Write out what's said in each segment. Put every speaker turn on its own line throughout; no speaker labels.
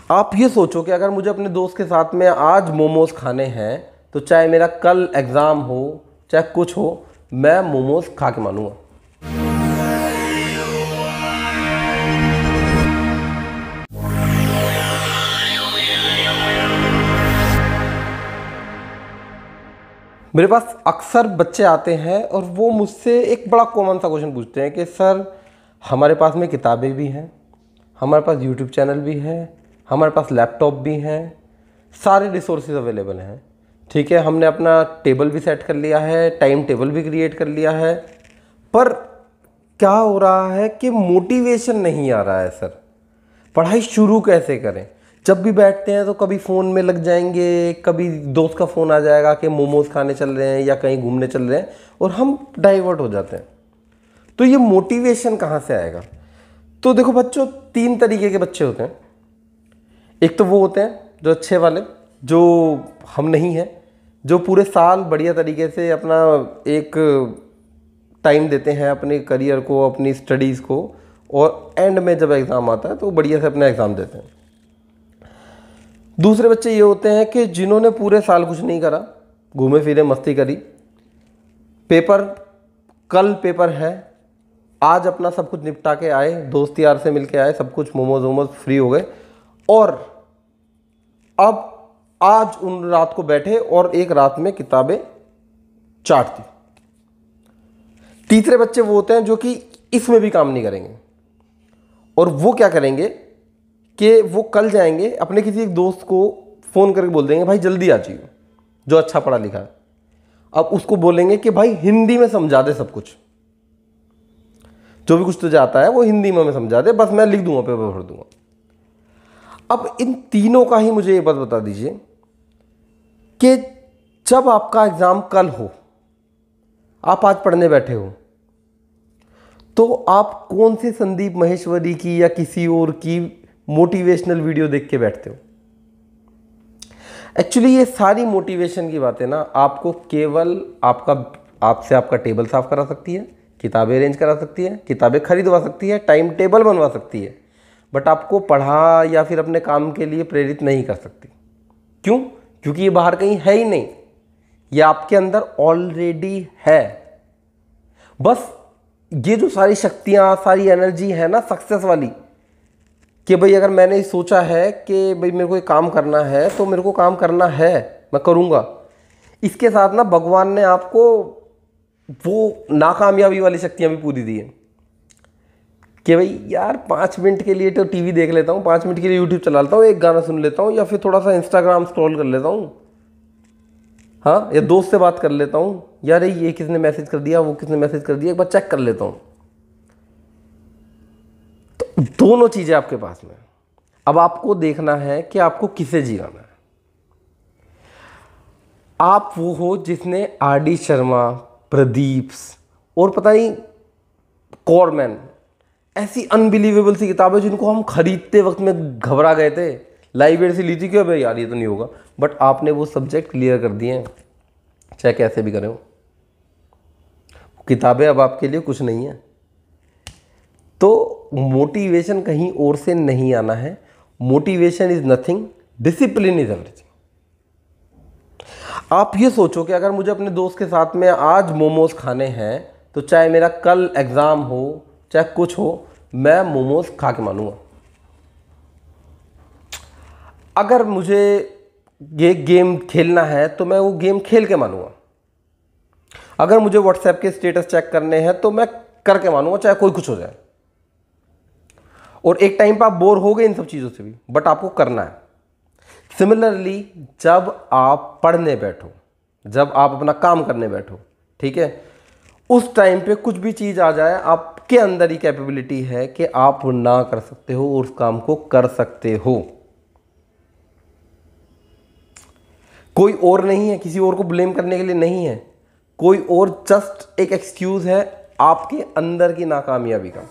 आप ये सोचो कि अगर मुझे अपने दोस्त के साथ में आज मोमोज खाने हैं तो चाहे मेरा कल एग्ज़ाम हो चाहे कुछ हो, मैं मोमोज खा के मानूंगा। मेरे पास अक्सर बच्चे आते हैं और वो मुझसे एक बड़ा कॉमन सा क्वेश्चन पूछते हैं कि सर हमारे पास में किताबें भी हैं, हमारे पास यूट्यूब चैनल भी है, हमारे पास लैपटॉप भी हैं, सारे रिसोर्सेज अवेलेबल हैं, ठीक है, हमने अपना टेबल भी सेट कर लिया है, टाइम टेबल भी क्रिएट कर लिया है, पर क्या हो रहा है कि मोटिवेशन नहीं आ रहा है। सर पढ़ाई शुरू कैसे करें? जब भी बैठते हैं तो कभी फ़ोन में लग जाएंगे, कभी दोस्त का फ़ोन आ जाएगा कि मोमोज खाने चल रहे हैं या कहीं घूमने चल रहे हैं और हम डाइवर्ट हो जाते हैं। तो ये मोटिवेशन कहाँ से आएगा? तो देखो बच्चों, 3 तरीके के बच्चे होते हैं। एक तो वो होते हैं जो अच्छे वाले, जो हम नहीं हैं, जो पूरे साल बढ़िया तरीके से अपना एक टाइम देते हैं अपने करियर को, अपनी स्टडीज़ को, और एंड में जब एग्ज़ाम आता है तो बढ़िया से अपना एग्ज़ाम देते हैं। दूसरे बच्चे ये होते हैं कि जिन्होंने पूरे साल कुछ नहीं करा, घूमे फिरे मस्ती करी, कल पेपर है, आज अपना सब कुछ निपटा के आए, दोस्त यार से मिल के आए, सब कुछ मोमोज वोमोज फ्री हो गए, और अब आज उन रात को बैठे और एक रात में किताबें चाट दी। तीसरे बच्चे वो होते हैं जो कि इसमें भी काम नहीं करेंगे, और वो क्या करेंगे कि वो कल जाएंगे अपने किसी एक दोस्त को फ़ोन करके बोल देंगे भाई जल्दी आ जाइए, जो अच्छा पढ़ा लिखा है। अब उसको बोलेंगे कि भाई हिंदी में समझा दे सब कुछ, जो भी कुछ तुझे आता है वो हिंदी में समझा दे, बस मैं लिख दूंगा, पेपर भर दूंगा। अब इन तीनों का ही मुझे ये बात बता दीजिए कि जब आपका एग्ज़ाम कल हो, आप आज पढ़ने बैठे हो, तो आप कौन सी संदीप माहेश्वरी की या किसी और की मोटिवेशनल वीडियो देख के बैठते हो? एक्चुअली ये सारी मोटिवेशन की बातें ना आपको केवल आपका टेबल साफ करा सकती है, किताबें अरेंज करा सकती है, किताबें खरीदवा सकती है, टाइम टेबल बनवा सकती है, बट आपको पढ़ा या फिर अपने काम के लिए प्रेरित नहीं कर सकती। क्यों? क्योंकि ये बाहर कहीं है ही नहीं, ये आपके अंदर ऑलरेडी है। बस ये जो सारी शक्तियाँ, सारी एनर्जी है ना सक्सेस वाली, कि भाई अगर मैंने सोचा है कि भाई मेरे को ये काम करना है तो मेरे को काम करना है, मैं करूँगा, इसके साथ ना भगवान ने आपको वो नाकामयाबी वाली शक्तियाँ भी पूरी दी हैं कि भाई यार 5 मिनट के लिए तो टीवी देख लेता हूँ, 5 मिनट के लिए यूट्यूब चला लेता हूँ, एक गाना सुन लेता हूँ, या फिर थोड़ा सा इंस्टाग्राम स्क्रॉल कर लेता हूँ, हाँ, या दोस्त से बात कर लेता हूँ, यार ये किसने मैसेज कर दिया, वो किसने मैसेज कर दिया, एक बार चेक कर लेता हूँ। तो दोनों चीज़ें आपके पास में। अब आपको देखना है कि आपको किसे जिगाना है। आप वो हो जिसने आर.डी. शर्मा, प्रदीप और पता नहीं कॉरमैन, ऐसी अनबिलीवेबल सी किताबें जिनको हम खरीदते वक्त में घबरा गए थे, लाइब्रेरी से ली थी, क्यों भाई यार ये तो नहीं होगा, बट आपने वो सब्जेक्ट क्लियर कर दिए हैं, चाहे कैसे भी करें। किताबें अब आपके लिए कुछ नहीं है। तो मोटिवेशन कहीं और से नहीं आना है। Motivation is nothing, discipline is everything. आप ये सोचो कि अगर मुझे अपने दोस्त के साथ में आज मोमोज खाने हैं तो चाहे मेरा कल एग्ज़ाम हो चाहे कुछ हो, मैं मोमोज खा के मानूंगा। अगर मुझे ये गेम खेलना है तो मैं वो गेम खेल के मानूंगा। अगर मुझे व्हाट्सएप के स्टेटस चेक करने हैं तो मैं करके मानूंगा, चाहे कोई कुछ हो जाए। और एक टाइम पर आप बोर हो गए इन सब चीज़ों से भी, बट आपको करना है। सिमिलरली जब आप पढ़ने बैठो, जब आप अपना काम करने बैठो, ठीक है, उस टाइम पे कुछ भी चीज़ आ जाए, आपके अंदर ही कैपेबिलिटी है कि आप ना कर सकते हो और उस काम को कर सकते हो। कोई और नहीं है, किसी और को ब्लेम करने के लिए नहीं है, कोई और जस्ट एक एक्सक्यूज़ है आपके अंदर की नाकामयाबी का।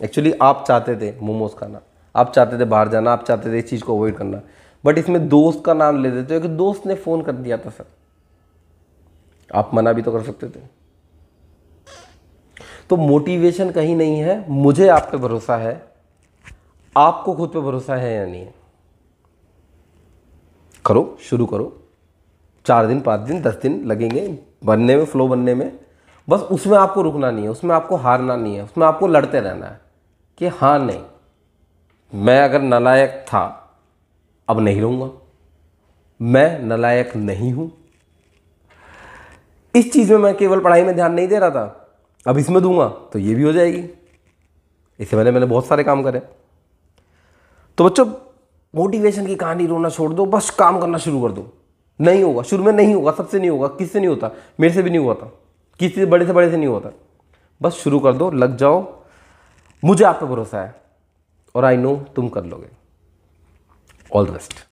एक्चुअली आप चाहते थे मोमोज खाना, आप चाहते थे बाहर जाना, आप चाहते थे इस चीज़ को अवॉइड करना, बट इसमें दोस्त का नाम ले देते हो कि दोस्त ने फ़ोन कर दिया था। सर आप मना भी तो कर सकते थे। तो मोटिवेशन कहीं नहीं है। मुझे आप पे भरोसा है, आपको खुद पे भरोसा है या नहीं है? करो, शुरू करो। 4 दिन, 5 दिन, 10 दिन लगेंगे बनने में, फ्लो बनने में। बस उसमें आपको रुकना नहीं है, उसमें आपको हारना नहीं है, उसमें आपको लड़ते रहना है कि हाँ नहीं, मैं अगर नालायक था अब नहीं रहूँगा, मैं नालायक नहीं हूँ। इस चीज़ में मैं केवल पढ़ाई में ध्यान नहीं दे रहा था, अब इसमें दूंगा तो ये भी हो जाएगी। इससे पहले मैंने बहुत सारे काम करे। तो बच्चों, मोटिवेशन की कहानी रोना छोड़ दो, बस काम करना शुरू कर दो। नहीं होगा, शुरू में नहीं होगा, सबसे नहीं होगा, किससे नहीं होता, मेरे से भी नहीं हुआ था, किसी बड़े से नहीं होता। बस शुरू कर दो, लग जाओ, मुझे आप पे भरोसा है और आई नो तुम कर लोगे। All the best.